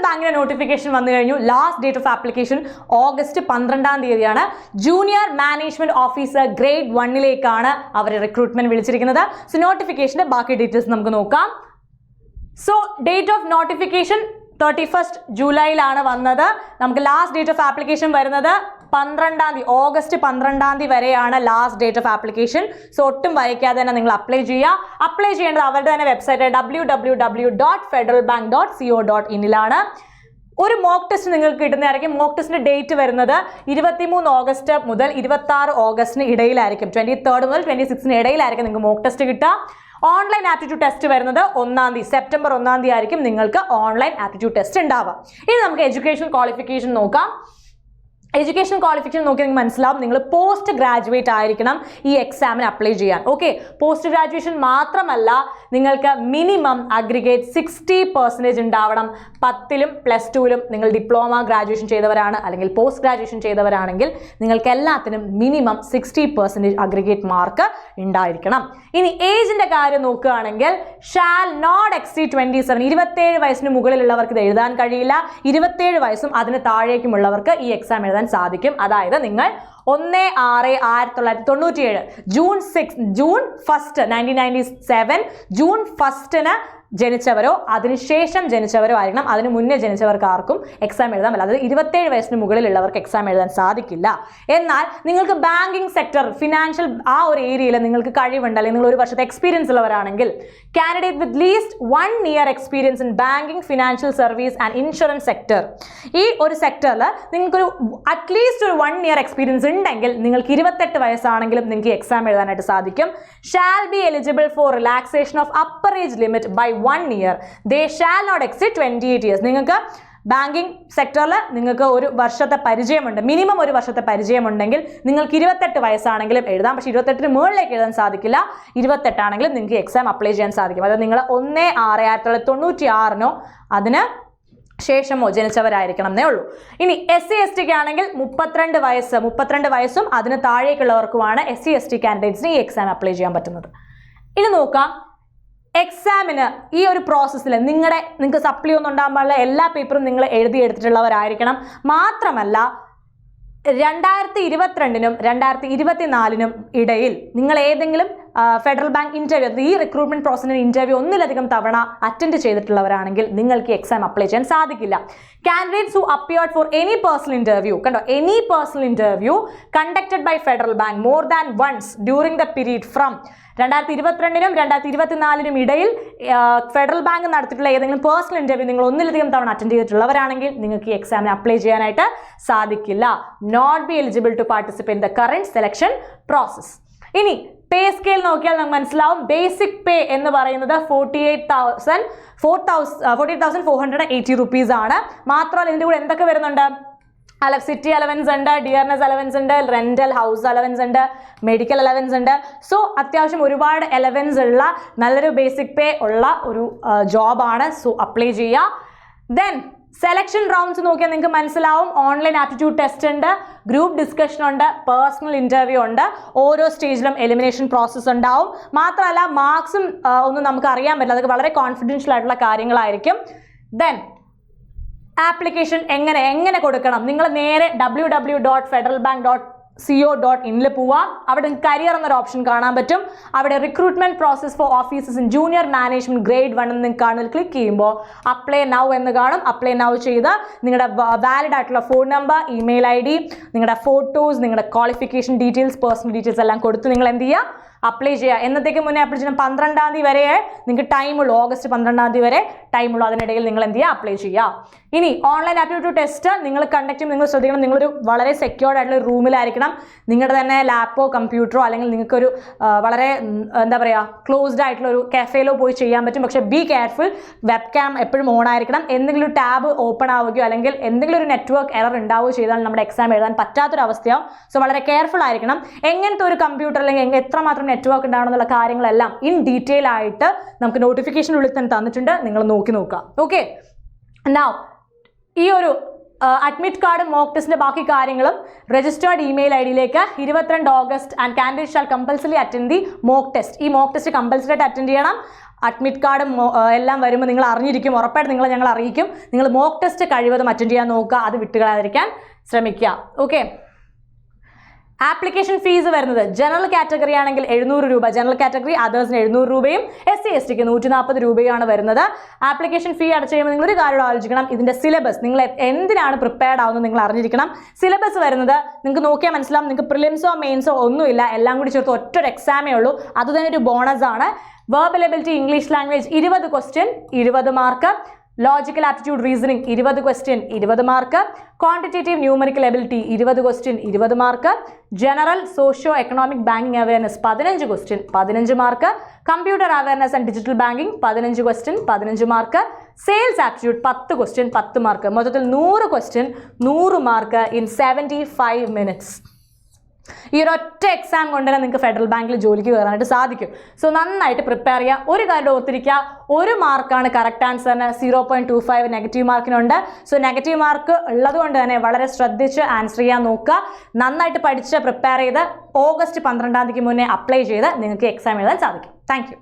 ബാങ്കിന്റെ നോട്ടിഫിക്കേഷൻ വന്നു കഴിഞ്ഞു. Last date of application August 12-ാം തീയതിയാണ്. ജൂനിയർ മാനേജ്മെന്റ് ഓഫീസർ ഗ്രേഡ് 1-ലേക്കാണ് അവർ റിക്രൂട്ട്മെന്റ് വിളിച്ചിരിക്കുന്നത്. സോ നോട്ടിഫിക്കേഷന്റെ ബാക്കി ഡീറ്റെയിൽസ് നമുക്ക് നോക്കാം. So date of notification 31st ജൂലൈയിലാണ് വന്നത്. നമുക്ക് ലാസ്റ്റ് ഡേറ്റ് ഓഫ് ആപ്ലിക്കേഷൻ വരുന്നത് 12-ാം തീയതി, ഓഗസ്റ്റ് 12-ാം തീയതി വരെയാണ് last date of application. So ഒട്ടും വൈകാതെ തന്നെ നിങ്ങൾ അപ്ലൈ ചെയ്യുക. അപ്ലൈ ചെയ്യേണ്ടത് അവരുടെ തന്നെ വെബ്സൈറ്റ് www.federalbank.co.in-ലാണ്. ഒരു മോക്ക് ടെസ്റ്റ് നിങ്ങൾക്ക് കിട്ടുന്നതായിരിക്കും. മോക്ക് ടെസ്റ്റിന്റെ ഡേറ്റ് വരുന്നത് 23 ഓഗസ്റ്റ് മുതൽ 26 ഓഗസ്റ്റിന് ഇടയിലായിരിക്കും. 23 മുതൽ 26 ഇടയിലായിരിക്കും നിങ്ങൾക്ക് മോക്ക് ടെസ്റ്റ് കിട്ടുക. ഓൺലൈൻ ആപ്റ്റിറ്റ്യൂഡ് ടെസ്റ്റ് വരുന്നത് 1-ാം തീയതി, സെപ്റ്റംബർ 1-ാം തീയതി ആയിരിക്കും നിങ്ങൾക്ക് ഓൺലൈൻ ആപ്റ്റിറ്റ്യൂഡ് ടെസ്റ്റ് ഉണ്ടാവുക. ഇനി നമുക്ക് എഡ്യൂക്കേഷൻ ക്വാളിഫിക്കേഷൻ നോക്കാം. എഡ്യൂക്കേഷൻ ക്വാളിഫിക്കേഷൻ നോക്കി നിങ്ങൾക്ക് മനസ്സിലാവും, നിങ്ങൾ പോസ്റ്റ് ഗ്രാജുവേറ്റ് ആയിരിക്കണം ഈ എക്സാമിന് അപ്ലൈ ചെയ്യാൻ. ഓക്കെ, പോസ്റ്റ് ഗ്രാജുവേഷൻ മാത്രമല്ല, നിങ്ങൾക്ക് മിനിമം അഗ്രിഗേറ്റ് 60% ഉണ്ടാവണം. 10ലും +2ലും നിങ്ങൾ ഡിപ്ലോമ ഗ്രാജുവേഷൻ ചെയ്തവരാണ് അല്ലെങ്കിൽ പോസ്റ്റ് ഗ്രാജുവേഷൻ ചെയ്തവരാണെങ്കിൽ നിങ്ങൾക്ക് എല്ലാത്തിനും മിനിമം 60% അഗ്രിഗേറ്റ് മാർക്ക് ഉണ്ടായിരിക്കണം. ഇനി ഏജിന്റെ കാര്യം നോക്കുകയാണെങ്കിൽ ഷാൽ നോട്ട് എക്സീഡ് 27. 27 വയസ്സിന് മുകളിലുള്ളവർക്ക് ഇത് എഴുതാൻ കഴിയില്ല. 27 വയസ്സും അതിന് താഴേക്കുമുള്ളവർക്ക് ഈ എക്സാം എഴുതാൻ സാധിക്കും. അതായത് നിങ്ങൾ 1/6/1997 ജൂൺ 1 1997 ജൂൺ 1-ന് ജനിച്ചവരോ അതിനുശേഷം ജനിച്ചവരോ ആയിരിക്കണം. അതിന് മുന്നേ ജനിച്ചവർക്ക് ആർക്കും എക്സാം എഴുതാൻ പറ്റില്ല. അതായത് 27 വയസ്സിന് മുകളിലുള്ളവർക്ക് എക്സാം എഴുതാൻ സാധിക്കില്ല. എന്നാൽ നിങ്ങൾക്ക് ബാങ്കിങ് സെക്ടർ, ഫിനാൻഷ്യൽ ആ ഒരു ഏരിയയിൽ നിങ്ങൾക്ക് കഴിവുണ്ട് അല്ലെങ്കിൽ നിങ്ങൾ ഒരു വർഷത്തെ എക്സ്പീരിയൻസ് ഉള്ളവരാണെങ്കിൽ candidate with least 1 year experience in banking, financial service and insurance sector, ഈ ഒരു സെക്ടറിൽ നിങ്ങൾക്കൊരു അറ്റ്ലീസ്റ്റ് ഒരു 1 ഇയർ എക്സ്പീരിയൻസ് ഉണ്ടെങ്കിൽ നിങ്ങൾക്ക് 28 വയസ്സാണെങ്കിലും നിങ്ങൾക്ക് എക്സാം എഴുതാനായിട്ട് സാധിക്കും. Shall be eligible for relaxation of upper age limit by 1 year. They shall not exceed 28 years. നിങ്ങൾക്ക് ബാങ്കിങ് സെക്ടറിൽ നിങ്ങൾക്ക് ഒരു വർഷത്തെ പരിചയമുണ്ട്, മിനിമം ഒരു വർഷത്തെ പരിചയമുണ്ടെങ്കിൽ നിങ്ങൾക്ക് 28 വയസ്സാണെങ്കിലും എഴുതാം. പക്ഷേ 28-ന് മുകളിലേക്ക് എഴുതാൻ സാധിക്കില്ല. 28 ആണെങ്കിലും നിങ്ങൾക്ക് എക്സാം അപ്ലൈ ചെയ്യാൻ സാധിക്കും. അതായത് നിങ്ങൾ 1/6/1996 അതിന് ശേഷമോ ജനിച്ചവരായിരിക്കണം എന്നേ ഉള്ളൂ. ഇനി SC/ST ആണെങ്കിൽ 32 വയസ്സും അതിന് താഴേക്കുള്ളവർക്കുമാണ് SC/ST കാൻഡിഡേറ്റ്സിന് ഈ എക്സാം അപ്ലൈ ചെയ്യാൻ പറ്റുന്നത്. ഇനി നോക്കാം, എക്സാമിന് ഈ ഒരു പ്രോസസ്സിൽ നിങ്ങൾക്ക് സപ്ലി ഒന്നും ഉണ്ടാകാൻ പാടില്ല. എല്ലാ പേപ്പറും നിങ്ങൾ എഴുതിയെടുത്തിട്ടുള്ളവരായിരിക്കണം. മാത്രമല്ല 2022-നും 2024-നും ഇടയിൽ നിങ്ങൾ ഏതെങ്കിലും ഫെഡറൽ ബാങ്ക് ഇന്റർവ്യൂ, ഈ റിക്രൂട്ട്മെന്റ് പ്രോസസ്സിന് ഇന്റർവ്യൂ ഒന്നിലധികം തവണ അറ്റൻഡ് ചെയ്തിട്ടുള്ളവരാണെങ്കിൽ നിങ്ങൾക്ക് എക്സാം അപ്ലൈ ചെയ്യാൻ സാധിക്കില്ല. Candidates who appeared for any personal interview, കണ്ടോ, any personal interview conducted by Federal Bank more than once during the period from 2022-നും 2024-നും ഇടയിൽ ഫെഡറൽ ബാങ്ക് നടത്തിയിട്ടുള്ള ഏതെങ്കിലും പേഴ്സണൽ ഇന്റർവ്യൂ നിങ്ങൾ ഒന്നിലധികം തവണ അറ്റൻഡ് ചെയ്തിട്ടുള്ളവരാണെങ്കിൽ നിങ്ങൾക്ക് ഈ എക്സാമിന് അപ്ലൈ ചെയ്യാനായിട്ട് സാധിക്കില്ല. Not be eligible to participate in the current selection process. ഇനി പേ സ്കെയിൽ നോക്കിയാൽ നമുക്ക് മനസ്സിലാവും. ബേസിക് പേ എന്ന് പറയുന്നത് 48,480 rupees ആണ്. മാത്രമല്ല ഇതിൻ്റെ കൂടെ എന്തൊക്കെ വരുന്നുണ്ട്? സിറ്റി അലവൻസ് ഉണ്ട്, ഡിയർനെസ് അലവൻസ് ഉണ്ട്, റെന്റൽ ഹൗസ് അലവൻസ് ഉണ്ട്, മെഡിക്കൽ അലവൻസ് ഉണ്ട്. സോ അത്യാവശ്യം ഒരുപാട് അലവൻസ് ഉള്ള നല്ലൊരു ബേസിക് പേ ഉള്ള ഒരു ജോബാണ്. സോ അപ്ലൈ ചെയ്യുക. ദെൻ സെലക്ഷൻ റൗണ്ട്സ് നോക്കിയാൽ നിങ്ങൾക്ക് മനസ്സിലാവും. ഓൺലൈൻ ആപ്റ്റിറ്റ്യൂഡ് ടെസ്റ്റ് ഉണ്ട്, ഗ്രൂപ്പ് ഡിസ്കഷൻ ഉണ്ട്, പേഴ്സണൽ ഇന്റർവ്യൂ ഉണ്ട്. ഓരോ സ്റ്റേജിലും എലിമിനേഷൻ പ്രോസസ്സ് ഉണ്ടാവും. മാത്രമല്ല മാർക്സും ഒന്നും നമുക്ക് അറിയാൻ പറ്റില്ല, അതൊക്കെ വളരെ കോൺഫിഡൻഷ്യൽ ആയിട്ടുള്ള കാര്യങ്ങളായിരിക്കും. ദെൻ ആപ്ലിക്കേഷൻ എങ്ങനെ കൊടുക്കണം? നിങ്ങൾ നേരെ www.federalbank.co.in പോവാം. അവിടെ കരിയർ എന്നൊരു ഓപ്ഷൻ കാണാൻ പറ്റും. അവിടെ recruitment process four officers in junior management grade 1 എന്ന് കാണുന്നത് ക്ലിക്ക് ചെയ്യുമ്പോൾ അപ്ലൈ നൗ എന്ന് കാണും. അപ്ലൈ നൗ ചെയ്ത് നിങ്ങളുടെ വാലിഡ് ആയിട്ടുള്ള ഫോൺ നമ്പർ, ഇമെയിൽ ID, നിങ്ങളുടെ ഫോട്ടോസ്, നിങ്ങളുടെ ക്വാളിഫിക്കേഷൻ ഡീറ്റെയിൽസ്, പേഴ്സണൽ ഡീറ്റെയിൽസ് എല്ലാം കൊടുത്ത് നിങ്ങൾ എന്ത് ചെയ്യുക? അപ്ലൈ ചെയ്യുക. എന്നത്തേക്ക് മുന്നേ അപ്ലൈ ചെയ്യണം? 12-ാം തീയതി വരെ നിങ്ങൾക്ക് ടൈമുള്ളൂ. ഓഗസ്റ്റ് 12-ാം തീയതി വരെ ടൈമുള്ളൂ. അതിനിടയിൽ നിങ്ങൾ എന്ത് ചെയ്യുക? അപ്ലൈ ചെയ്യുക. ഇനി ഓൺലൈൻ ആപ്റ്റിറ്റ്യൂഡ് ടെസ്റ്റ് നിങ്ങൾ കണ്ടക്ട് ചെയ്യുമ്പോൾ നിങ്ങൾ ശ്രദ്ധിക്കണം, നിങ്ങളൊരു വളരെ സെക്യൂർഡ് ആയിട്ടുള്ള റൂമിലായിരിക്കണം. നിങ്ങളുടെ തന്നെ ലാപ്പോ കമ്പ്യൂട്ടറോ അല്ലെങ്കിൽ നിങ്ങൾക്കൊരു വളരെ എന്താ പറയുക ക്ലോസ്ഡ് ആയിട്ടുള്ള ഒരു കഫേയിലോ പോയി ചെയ്യാൻ പറ്റും. പക്ഷേ ബി കെയർഫുൾ, വെബ് ക്യാം എപ്പോഴും ഓൺ ആയിരിക്കണം. എന്തെങ്കിലും ടാബ് ഓപ്പൺ ആവുകയോ അല്ലെങ്കിൽ എന്തെങ്കിലും ഒരു നെറ്റ്വർക്ക് എറർ ഉണ്ടാവുകയോ ചെയ്താൽ നമ്മുടെ എക്സാം എഴുതാൻ പറ്റാത്തൊരവസ്ഥയാവും. സോ വളരെ കെയർഫുൾ ആയിരിക്കണം. എങ്ങനത്തെ ഒരു കമ്പ്യൂട്ടർ അല്ലെങ്കിൽ എത്രമാത്രം നെറ്റ്വർക്ക് ഉണ്ടാവണം എന്നുള്ള കാര്യങ്ങളെല്ലാം ഇൻ ഡീറ്റെയിൽ ആയിട്ട് നമുക്ക് നോട്ടിഫിക്കേഷനുള്ളിൽ തന്നെ തന്നിട്ടുണ്ട്. നിങ്ങൾ നോക്കുക. ഓക്കെ, നൗ ഈ ഒരു അഡ്മിറ്റ് കാർഡും മോക്ക് ടെസ്റ്റിന്റെ ബാക്കി കാര്യങ്ങളും രജിസ്റ്റേർഡ് ഇമെയിൽ ഐ ഡിയിലേക്ക് 22 August and candidate shall compulsory attend the mock test. ഈ മോക്ക് ടെസ്റ്റ് കമ്പൽസറി ആയിട്ട് അറ്റൻഡ് ചെയ്യണം. അഡ്മിറ്റ് കാർഡും എല്ലാം വരുമ്പോൾ നിങ്ങൾ അറിഞ്ഞിരിക്കും, ഉറപ്പായിട്ട് നിങ്ങളെ ഞങ്ങൾ അറിയിക്കും. നിങ്ങൾ മോക്ക് ടെസ്റ്റ് കഴിവതും അറ്റൻഡ് ചെയ്യാൻ നോക്കുക, അത് വിട്ടുകളയാതിരിക്കാൻ ശ്രമിക്കുക. ഓക്കെ, ആപ്ലിക്കേഷൻ ഫീസ് വരുന്നത് ജനറൽ കാറ്റഗറി ആണെങ്കിൽ 700 രൂപ, ജനറൽ കാറ്റഗറി അതേഴ്സിന് 700 രൂപയും SC/ST 140 രൂപയാണ് വരുന്നത്. ആപ്ലിക്കേഷൻ ഫീ അടച്ചു കഴിയുമ്പോൾ നിങ്ങൾ ഒരു കാര്യം ആലോചിക്കണം, ഇതിന്റെ സിലബസ് നിങ്ങൾ എന്തിനാണ് പ്രിപ്പയർഡ് ആവുന്നത് നിങ്ങൾ അറിഞ്ഞിരിക്കണം. സിലബസ് വരുന്നത് നിങ്ങൾക്ക് നോക്കിയാൽ മനസ്സിലാവും, നിങ്ങൾക്ക് പ്രിലിംസോ മെയിൻസോ ഒന്നുമില്ല, എല്ലാം കൂടി ചേർത്ത് ഒറ്റ എക്സാമേ ഉള്ളൂ. അതുതന്നെ ഒരു ബോണസ് ആണ്. Verbal ability English language 20 question 20 mark, logical aptitude reasoning 20 question 20 mark, quantitative numerical ability 20 question 20 mark, general socio economic banking awareness 15 question 15 mark, computer awareness and digital banking 15 question 15 mark, sales aptitude 10 question 10 mark. മൊത്തത്തിൽ 100 question 100 mark in 75 minutes. ഈ ഒരു ഒറ്റ exam കൊണ്ട് തന്നെ നിങ്ങൾക്ക് federal ബാങ്കിൽ ജോലിക്ക് കയറാനായിട്ട് സാധിക്കും. സോ നന്നായിട്ട് പ്രിപ്പയർ ചെയ്യുക. ഒരു കാര്യം ഓർത്തിരിക്കുക, 1 മാർക്കാണ് കറക്റ്റ് ആൻസറിന്, 0.25 നെഗറ്റീവ് മാർക്കിനുണ്ട്. സോ നെഗറ്റീവ് മാർക്ക് ഉള്ളത് കൊണ്ട് തന്നെ വളരെ ശ്രദ്ധിച്ച് ആൻസർ ചെയ്യാൻ നോക്കുക. നന്നായിട്ട് പഠിച്ച് പ്രിപ്പയർ ചെയ്ത് ഓഗസ്റ്റ് 12 മുന്നേ അപ്ലൈ ചെയ്ത് നിങ്ങൾക്ക് എക്സാം എഴുതാൻ സാധിക്കും. Thank you.